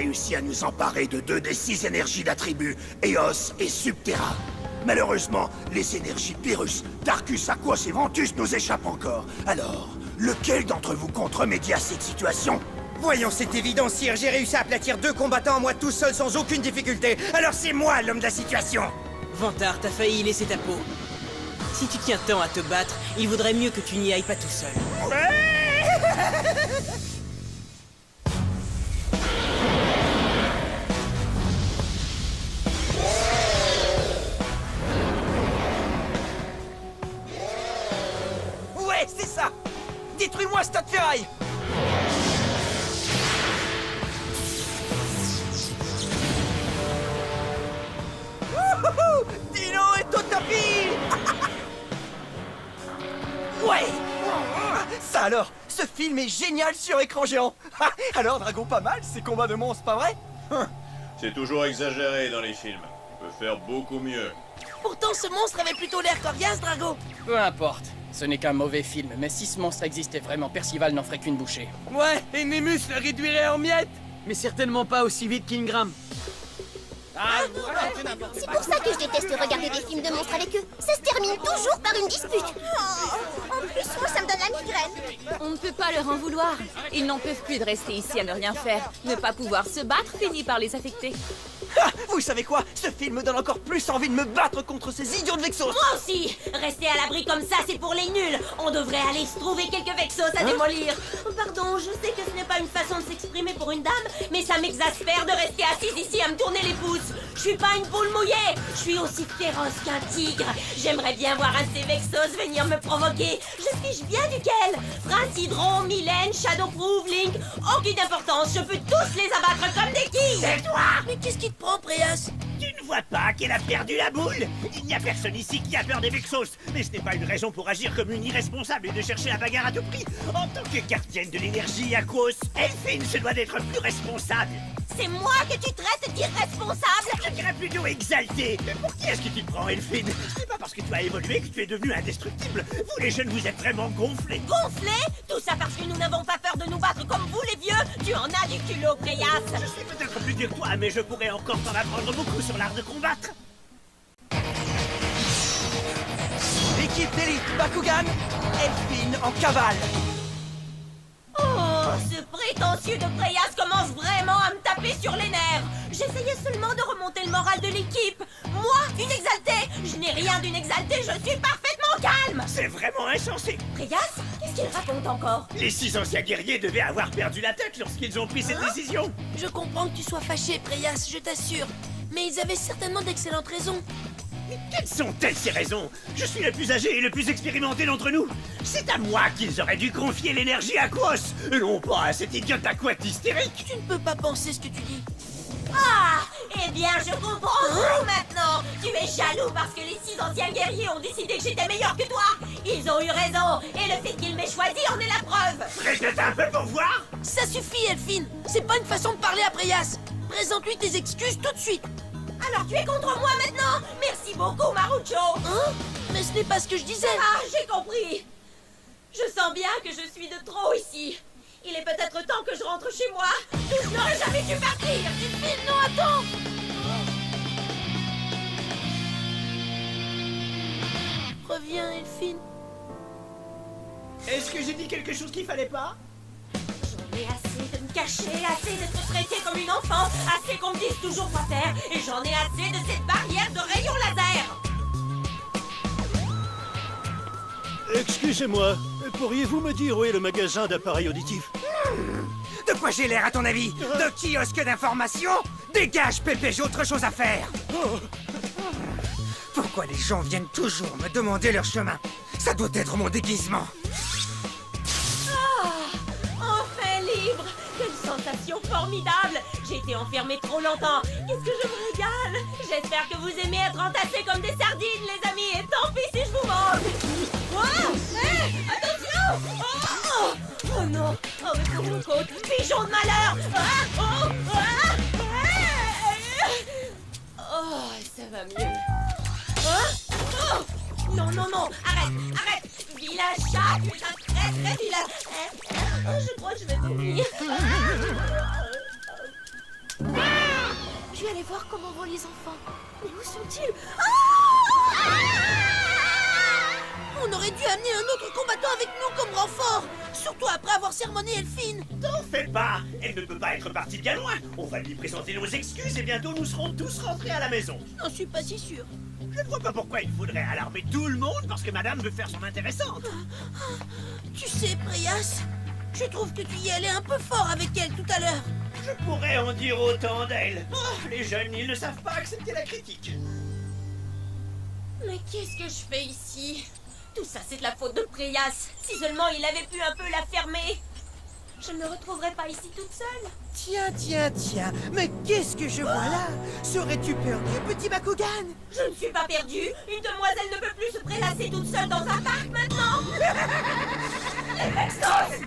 réussi à nous emparer de 2 des 6 énergies d'attributs, Eos et Subterra. Malheureusement, les énergies Pyrrhus, Darkus, Aquos et Ventus nous échappent encore. Alors, lequel d'entre vous compte remédier à cette situation? Voyons, c'est évident, sire, j'ai réussi à aplatir 2 combattants en moi tout seul sans aucune difficulté. Alors c'est moi l'homme de la situation. Vantard, t'as failli y laisser ta peau. Si tu tiens tant à te battre, il vaudrait mieux que tu n'y ailles pas tout seul. Ouais, c'est ça. Détruis-moi, Stade Ferraille. Dino est au tapis. Ouais. Ça alors, ce film est génial sur écran géant. Alors, Dragon, pas mal, ces combats de monstres, pas vrai? C'est toujours exagéré dans les films. On peut faire beaucoup mieux. Pourtant, ce monstre avait plutôt l'air coriace, Drago. Peu importe. Ce n'est qu'un mauvais film, mais si ce monstre existait vraiment, Percival n'en ferait qu'une bouchée. Ouais, et Nemus le réduirait en miettes. Mais certainement pas aussi vite qu'Ingram. C'est pour ça que je déteste regarder des films de monstres avec eux. Ça se termine toujours par une dispute. En plus, moi, ça me donne la migraine. On ne peut pas leur en vouloir. Ils n'en peuvent plus de rester ici à ne rien faire. Ne pas pouvoir se battre finit par les affecter. Vous savez quoi? Ce film me donne encore plus envie de me battre contre ces idiots de Vexos. Moi aussi. Rester à l'abri comme ça, c'est pour les nuls. On devrait aller se trouver quelques Vexos à démolir. Pardon, je sais que ce n'est pas une façon de s'exprimer pour une dame, mais ça m'exaspère de rester assise ici à me tourner les pouces. Je suis pas une poule mouillée. Je suis aussi féroce qu'un tigre. J'aimerais bien voir un de ces Vexos venir me provoquer. Je fiche bien duquel. Prince Hydron, Mylène, Shadowproof, Link. Aucune importance, je peux tous les abattre comme des quilles. C'est toi! Mais qu'est-ce qui te prend, Préas? Tu ne vois pas qu'elle a perdu la boule? Il n'y a personne ici qui a peur des Vexos, mais ce n'est pas une raison pour agir comme une irresponsable et de chercher la bagarre à tout prix. En tant que gardienne de l'énergie Aquos, Elphine se doit d'être plus responsable. C'est moi que tu traites d'irresponsable? Je dirais plutôt exalté. Pour qui est-ce que tu te prends, Elphine? Ce n'est pas parce que tu as évolué que tu es devenu indestructible. Vous les jeunes, vous êtes vraiment gonflés. Gonflé? Tout ça parce que nous n'avons pas peur de nous battre comme vous les vieux? Tu en as du culot, Préas. Je suis peut-être plus dur que toi, mais je pourrais encore t'en apprendre beaucoup sur l'art de combattre. L'équipe d'élite Bakugan, Elphine en cavale. Oh, ce prétentieux de Préas commence vraiment à me taper sur les nerfs. J'essayais seulement de remonter le moral de l'équipe. Moi, une exaltée? Je n'ai rien d'une exaltée, je suis parfaitement calme. C'est vraiment insensé. Préas, qu'est-ce qu'il raconte encore? Les 6 anciens guerriers devaient avoir perdu la tête lorsqu'ils ont pris cette décision. Je comprends que tu sois fâché, Préas, je t'assure. Mais ils avaient certainement d'excellentes raisons. Mais quelles sont-elles ces raisons? Je suis le plus âgé et le plus expérimenté d'entre nous. C'est à moi qu'ils auraient dû confier l'énergie à Quos, et non pas à cet idiot aquate hystérique. Tu ne peux pas penser ce que tu dis. Ah, eh bien, je comprends tout maintenant. Tu es jaloux parce que les 6 anciens guerriers ont décidé que j'étais meilleur que toi. Ils ont eu raison, et le fait qu'ils m'aient choisi en est la preuve. Répète un peu pour voir. Ça suffit, Elphine. C'est pas une façon de parler à Préas. Présente-lui tes excuses tout de suite. Alors tu es contre moi maintenant? Merci beaucoup, Marucho. Hein? Mais ce n'est pas ce que je disais. Ah, j'ai compris. Je sens bien que je suis de trop ici. Il est peut-être temps que je rentre chez moi. Je n'aurais jamais dû partir. Elphine, non, attends. Reviens, Elphine. Est-ce que j'ai dit quelque chose qu'il fallait pas? J'en ai assez de me cacher, assez d'être traité comme une enfant, assez qu'on me dise toujours quoi faire, et j'en ai assez de cette barrière de rayons laser. Excusez-moi, pourriez-vous me dire où est le magasin d'appareils auditifs? De quoi j'ai l'air, à ton avis? De kiosque d'information? Dégage, Pépé, j'ai autre chose à faire. Pourquoi les gens viennent toujours me demander leur chemin? Ça doit être mon déguisement. Enfin libre. Quelle sensation formidable. J'ai été enfermée trop longtemps. Qu'est-ce que je me régale. J'espère que vous aimez être entassés comme des sardines, les amis, et tant pis si je vous mange. Oh, hé, attention. Oh non. Oh, mais pour mon côte, pigeon de malheur. Oh, ça va mieux. Oh, non, non, non, arrête, arrête. Vilain chat, tu es un très très vilain. Je crois que je vais mourir. dû aller voir comment vont les enfants. Mais où sont-ils? On aurait dû amener un autre combattant avec nous comme renfort. Surtout après avoir sermonné Elphine. T'en fais pas, elle ne peut pas être partie bien loin. On va lui présenter nos excuses et bientôt nous serons tous rentrés à la maison. J'en suis pas si sûre. Je ne vois pas pourquoi il faudrait alarmer tout le monde parce que madame veut faire son intéressante. Tu sais, Preyas, je trouve que tu y allais un peu fort avec elle tout à l'heure. Je pourrais en dire autant d'elle. Oh, les jeunes, ils ne savent pas accepter la critique. Mais qu'est-ce que je fais ici? Tout ça, c'est de la faute de Preyas. Si seulement il avait pu un peu la fermer. Je ne me retrouverais pas ici toute seule. Tiens, mais qu'est-ce que je vois là? Serais-tu perdu, petit Bakugan? Je ne suis pas perdue. Une demoiselle ne peut plus se prélasser toute seule dans un parc maintenant. Les Vexos!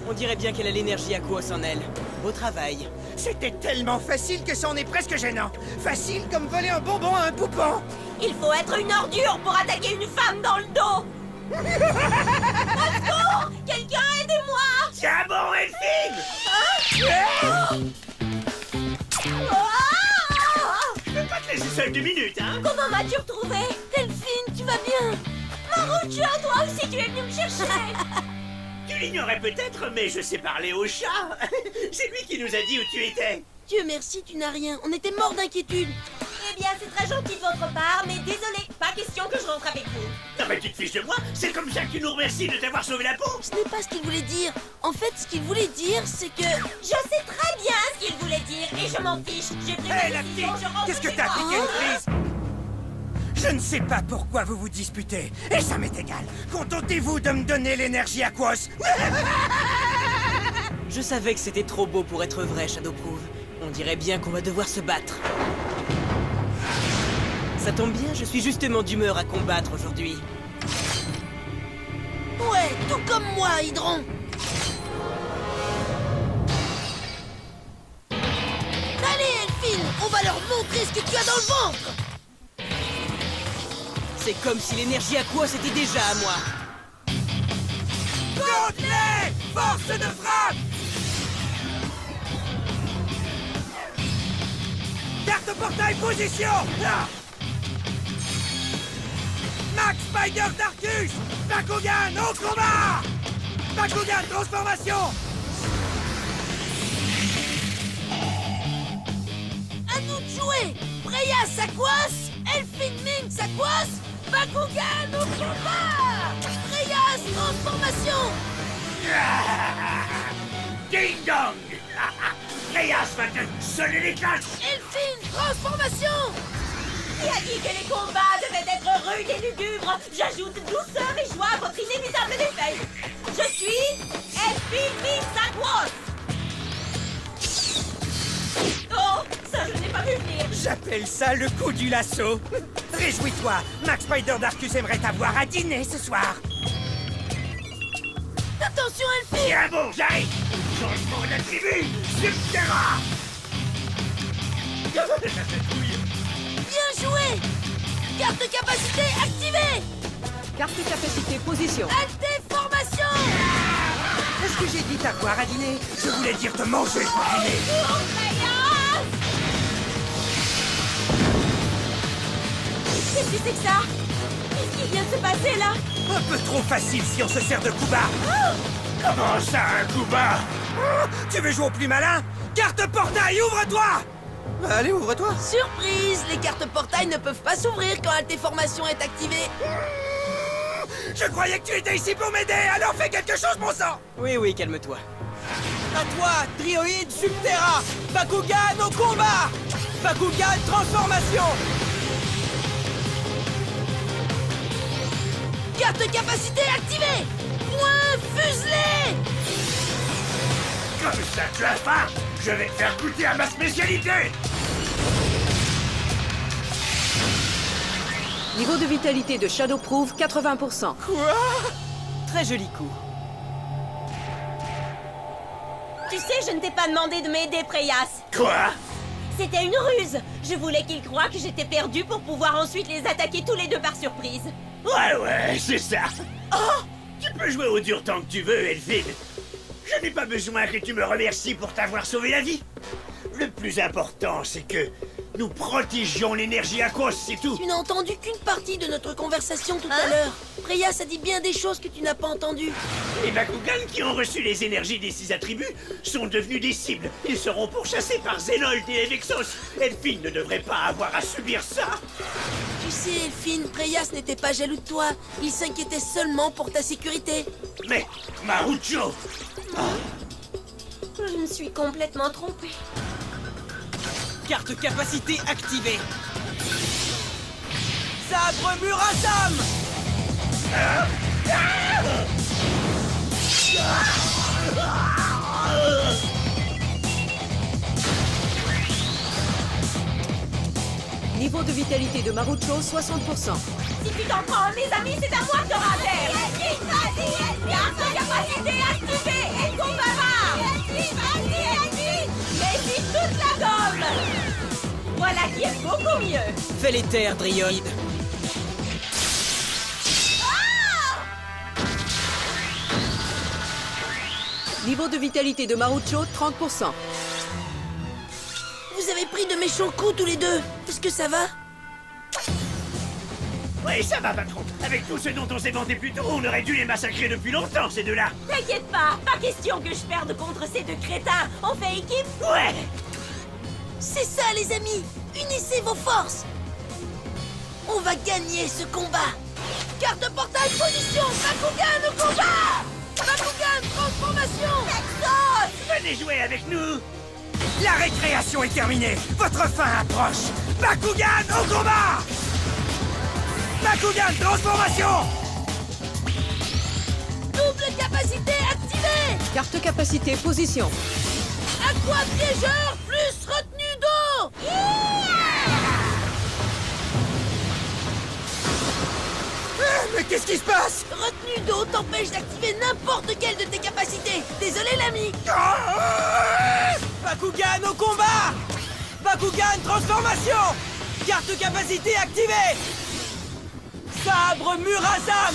On dirait bien qu'elle a l'énergie Aquos en elle. Beau travail. C'était tellement facile que c'en est presque gênant. Facile comme voler un bonbon à un poupon. Il faut être une ordure pour attaquer une femme dans le dos. Au secours! Quelqu'un aidez-moi! Tiens bon, Elphine! Je peux pas te laisser seule 2 minutes, hein? Comment m'as-tu retrouvé? Delphine, tu vas bien? Marucho, toi aussi tu es venu me chercher! Tu l'ignorais peut-être, mais je sais parler au chat. C'est lui qui nous a dit où tu étais. Dieu merci, tu n'as rien. On était morts d'inquiétude. Eh bien, c'est très gentil de votre part, mais désolé, pas question que je rentre avec vous. Non mais tu te fiches de moi? C'est comme ça que tu nous remercies de t'avoir sauvé la peau? Ce n'est pas ce qu'il voulait dire. En fait, ce qu'il voulait dire, c'est que... Je sais très bien ce qu'il voulait dire, et je m'en fiche. J'ai pris Hé, ma la décision, petite, je rentre qu'est-ce que chez t'as moi. piqué une crise? Je ne sais pas pourquoi vous vous disputez, et ça m'est égal. Contentez-vous de me donner l'énergie Aquos. Je savais que c'était trop beau pour être vrai, Shadowproof. On dirait bien qu'on va devoir se battre. Ça tombe bien, je suis justement d'humeur à combattre aujourd'hui. Ouais, tout comme moi, Hydron. Allez, Elphine, on va leur montrer ce que tu as dans le ventre. C'est comme si l'énergie Aquos était déjà à moi. Contre-les! Force de frappe! Carte portail position! Là! Max Spider Darkus! Bakugan au combat! Bakugan transformation! À nous de jouer. Preyas Aquos, Elphine Minx Aquos, Bakugan au combat. Preyas transformation. Ding dong! Reyas va te sonner les classes! Elphine transformation. Qui a dit que les combats devaient être rudes et lugubres? J'ajoute douceur et joie à votre inévitable défaite. Je suis Elphine Minx Aquos. Oh, ça je n'ai pas vu venir. J'appelle ça le coup du lasso. Réjouis-toi, Max Spider Darkus aimerait t'avoir à dîner ce soir. Attention, Elphine. Tiens bon, j'arrive! Changement d'attribut! Subterra! Bien joué. Carte de capacité activée. Carte de capacité, position. Alté formation. Est-ce que j'ai dit t'avoir à dîner? Je voulais dire te manger pour dîner. Oh, Preyas! Qu'est-ce que c'est que ça? Qu'est-ce qui vient de se passer là? Un peu trop facile si on se sert de Kuba. Comment ça, un coup bas? Tu veux jouer au plus malin? Carte portail, ouvre-toi! Allez, ouvre-toi. Surprise, les cartes portail ne peuvent pas s'ouvrir quand Alté formation est activée. Je croyais que tu étais ici pour m'aider, alors fais quelque chose, mon sang! Oui, calme-toi. À toi, Trioïde Subterra! Bakugan au combat! Bakugan transformation! Carte de capacité activée. Point fuselé. Comme ça, tu as faim? Je vais te faire goûter à ma spécialité! Niveau de vitalité de Shadowproof, 80%. Très joli coup. Tu sais, je ne t'ai pas demandé de m'aider, Preyas. Quoi? C'était une ruse. Je voulais qu'ils croient que j'étais perdue pour pouvoir ensuite les attaquer tous les deux par surprise. Ouais, c'est ça! Oh! Tu peux jouer au dur tant que tu veux, Elphine! Je n'ai pas besoin que tu me remercies pour t'avoir sauvé la vie. Le plus important, c'est que nous protégions l'énergie Aquos, c'est tout. Tu n'as entendu qu'une partie de notre conversation tout à l'heure. Preyas a dit bien des choses que tu n'as pas entendues. Les Bakugan qui ont reçu les énergies des 6 attributs sont devenus des cibles. Ils seront pourchassés par Zenold et Vexos. Elphine ne devrait pas avoir à subir ça. Tu sais, Elphine, Preyas n'était pas jaloux de toi. Il s'inquiétait seulement pour ta sécurité. Mais, Marucho, Je me suis complètement trompée. Carte capacité activée. Sabre Murasam. Niveau de vitalité de Marucho, 60%. Si tu t'en prends, mes amis, c'est à moi de rater. Carte capacité activée et combat va. Mais si toute la gomme. Voilà qui est beaucoup mieux. Fais les terres, Dryoid. Niveau de vitalité de Marucho, 30%. Vous avez pris de méchants coups tous les deux. Est-ce que ça va? ouais, ça va, patron. Avec tout ce dont on s'est vanté plus tôt, on aurait dû les massacrer depuis longtemps, ces deux-là. T'inquiète pas question que je perde contre ces deux crétins. On fait équipe? Ouais. C'est ça, les amis. Unissez vos forces. On va gagner ce combat. Carte portail, position. Bakugan au combat. Bakugan, transformation. Vexos, venez jouer avec nous. La récréation est terminée. Votre fin approche. Bakugan au combat. Bakugan, transformation. Double capacité activée. Carte capacité, position. Aqua piégeur plus retenue d'eau. Mais qu'est-ce qui se passe? Retenue d'eau t'empêche d'activer n'importe quelle de tes capacités. Désolé, l'ami. Bakugan au combat. Bakugan transformation. Carte capacité activée. Sabre Murasam.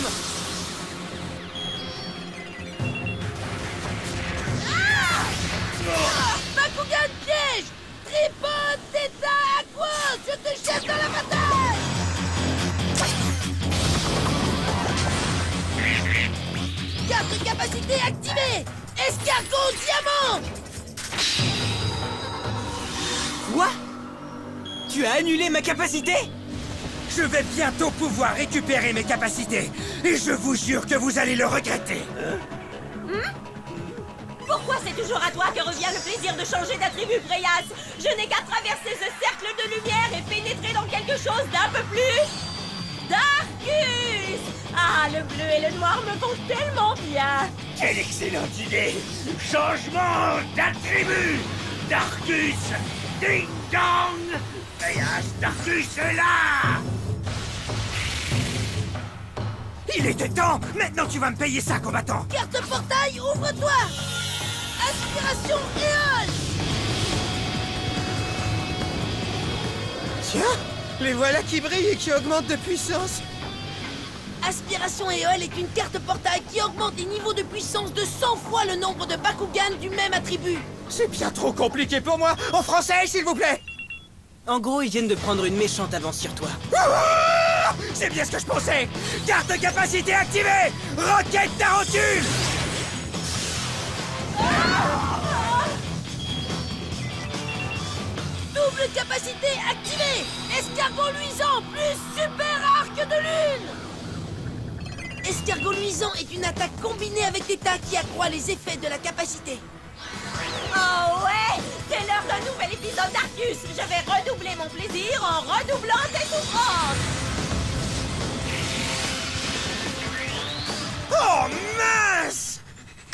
Bakugan piège. Tripode, Theta, Aquos, je te jette dans la bataille. Carte capacité activée. Escargot diamant. Quoi? Tu as annulé ma capacité? Je vais bientôt pouvoir récupérer mes capacités. Et je vous jure que vous allez le regretter. Pourquoi c'est toujours à toi que revient le plaisir de changer d'attribut, Preyas? Je n'ai qu'à traverser ce cercle de lumière et pénétrer dans quelque chose d'un peu plus... Darkus! Ah, le bleu et le noir me vont tellement bien! Quelle excellente idée. Changement d'attribut. Darkus, ding dong. Preyas, Darkus est là. Il était temps. Maintenant, tu vas me payer ça, combattant. Carte portail, ouvre-toi. Aspiration Éole. Tiens, les voilà qui brillent et qui augmentent de puissance. Aspiration Éole est une carte portail qui augmente les niveaux de puissance de 100 fois le nombre de Bakugan du même attribut. C'est bien trop compliqué pour moi. En français, s'il vous plaît. En gros, ils viennent de prendre une méchante avance sur toi. Ah, c'est bien ce que je pensais. Carte de capacité activée. Roquette tarentule. Double capacité activée. Escargot luisant plus super arc de lune. Escargot luisant est une attaque combinée avec Theta qui accroît les effets de la capacité. Oh ouais! C'est l'heure d'un nouvel épisode d'Arcus! Je vais redoubler mon plaisir en redoublant tes souffrances! Oh mince!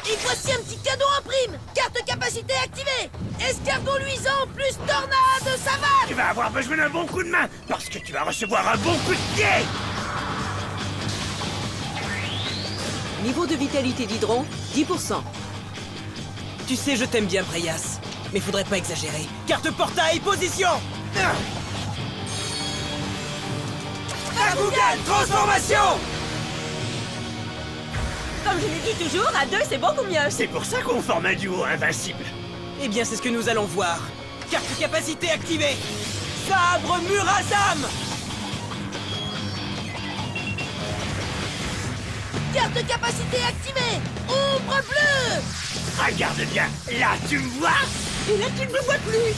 Et voici un petit cadeau en prime! Carte capacité activée! Escargot luisant plus tornade savane! Tu vas avoir besoin d'un bon coup de main, parce que tu vas recevoir un bon coup de pied. Niveau de vitalité d'Hydron, 10%. Tu sais, je t'aime bien, Preyas. Mais faudrait pas exagérer. Carte portail, position. Bakugan, transformation. Comme je l'ai dit toujours, à deux, c'est beaucoup mieux. C'est pour ça qu'on forme un duo invincible. Eh bien, c'est ce que nous allons voir. Carte capacité activée. Sabre Murazam. Carte capacité activée. Ombre bleue. Regarde bien, là tu me vois, et là tu ne me vois plus.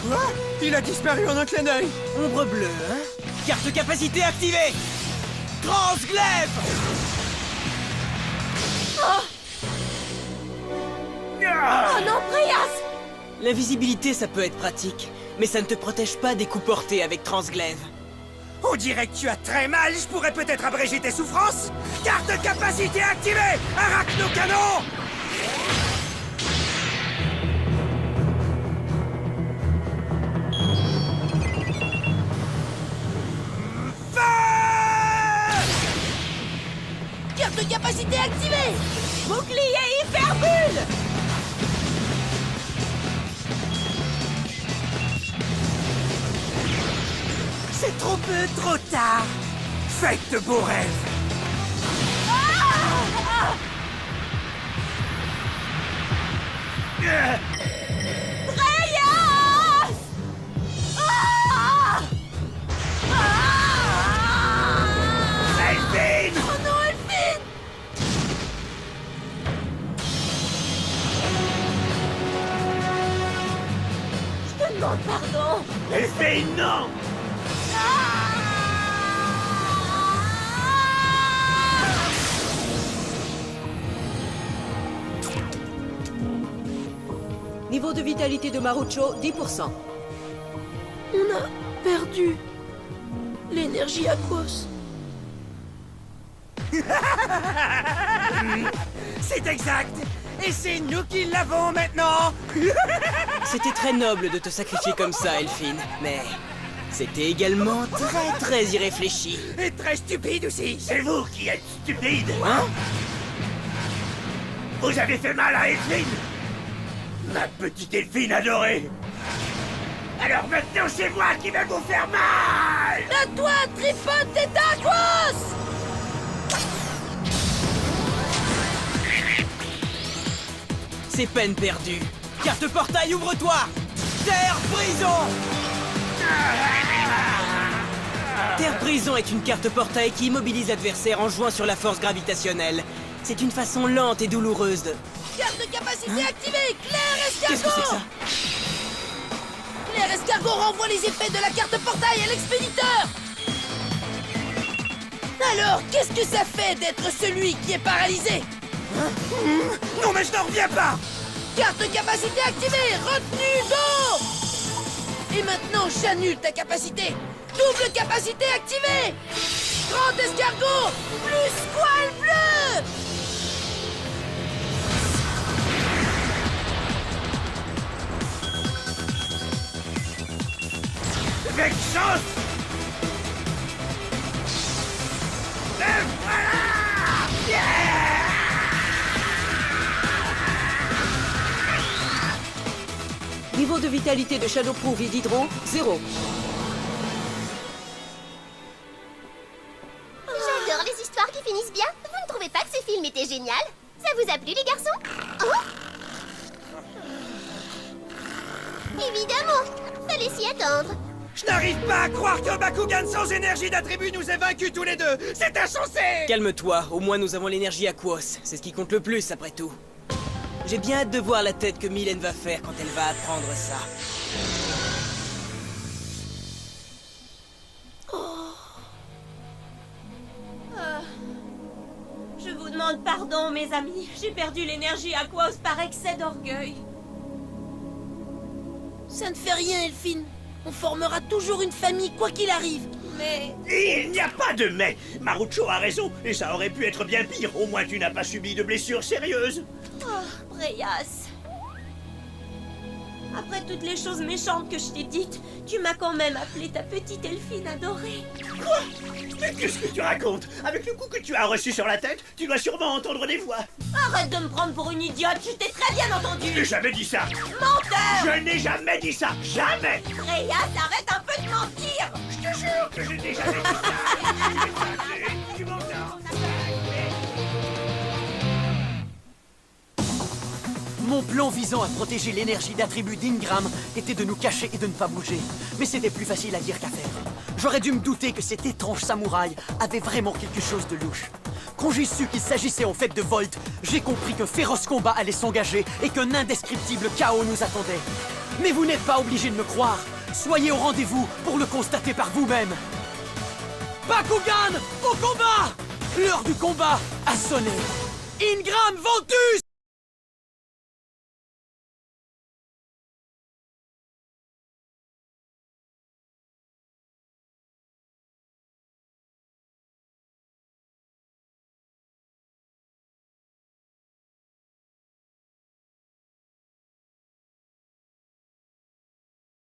Quoi? Il a disparu en un clin d'œil. Ombre bleue, hein? Carte capacité activée. Transglaive. Oh non, Préas! L'invisibilité, ça peut être pratique, mais ça ne te protège pas des coups portés avec Transglaive. On dirait que tu as très mal. Je pourrais peut-être abréger tes souffrances. Carte capacité activée. Arachnocanon. Carte capacité activée. Bouclier hyperbule. C'est trop peu, trop tard. Faites de beaux rêves. Préas! Elphine! Oh non, Elphine! Je te demande pardon. Elphine, non! Niveau de vitalité de Marucho, 10%. On a perdu l'énergie Aquos. C'est exact. Et c'est nous qui l'avons maintenant. C'était très noble de te sacrifier comme ça, Elphine, mais c'était également très irréfléchi. Et très stupide aussi. C'est vous qui êtes stupide. Hein? Vous avez fait mal à Elphine. Ma petite Elphine adorée. Alors maintenant c'est moi qui vais vous faire mal. À toi, Tripote et Aquos! C'est peine perdue. Carte portail, ouvre-toi. Terre prison. Terre prison est une carte portail qui immobilise l'adversaire en jouant sur la force gravitationnelle. C'est une façon lente et douloureuse de... Carte capacité activée. Claire Qu'est-ce que c'est que ça? Claire Escargot renvoie les effets de la carte portail à l'expéditeur. Alors, qu'est-ce que ça fait d'être celui qui est paralysé? Non mais je n'en reviens pas. Carte capacité activée. Retenue d'eau. Et maintenant, j'annule ta capacité. Double capacité activée. Grand escargot. Plus squale bleu. Avec chance. Et voilà. Niveau de vitalité de Shadowproof et d'Hydro, 0. J'adore les histoires qui finissent bien. Vous ne trouvez pas que ce film était génial? Ça vous a plu, les garçons? Oh! Évidemment, fallait s'y attendre. Je n'arrive pas à croire qu'un Bakugan sans énergie d'attribut nous ait vaincus tous les deux. C'est insensé. Calme-toi, au moins nous avons l'énergie Aquos. C'est ce qui compte le plus, après tout. J'ai bien hâte de voir la tête que Mylène va faire quand elle va apprendre ça. Je vous demande pardon, mes amis. J'ai perdu l'énergie Aquos par excès d'orgueil. Ça ne fait rien, Elphine. On formera toujours une famille, quoi qu'il arrive. Mais... Il n'y a pas de mais. Marucho a raison, et ça aurait pu être bien pire. Au moins tu n'as pas subi de blessures sérieuses. Oh, Préas. Après toutes les choses méchantes que je t'ai dites, tu m'as quand même appelé ta petite Elphine adorée. Quoi? Mais qu'est-ce que tu racontes? Avec le coup que tu as reçu sur la tête, tu dois sûrement entendre des voix. Arrête de me prendre pour une idiote, je t'ai très bien entendu. Je n'ai jamais dit ça. Menteur! Je n'ai jamais dit ça. Jamais. Préas, arrête un peu de mentir. Je te jure que je n'ai jamais dit ça. Tu m'entends? Mon plan visant à protéger l'énergie d'attribut d'Ingram était de nous cacher et de ne pas bouger. Mais c'était plus facile à dire qu'à faire. J'aurais dû me douter que cet étrange samouraï avait vraiment quelque chose de louche. Quand j'ai su qu'il s'agissait en fait de Volt, j'ai compris qu'un féroce combat allait s'engager et qu'un indescriptible chaos nous attendait. Mais vous n'êtes pas obligés de me croire. Soyez au rendez-vous pour le constater par vous-même. Bakugan, au combat! L'heure du combat a sonné. Ingram Ventus!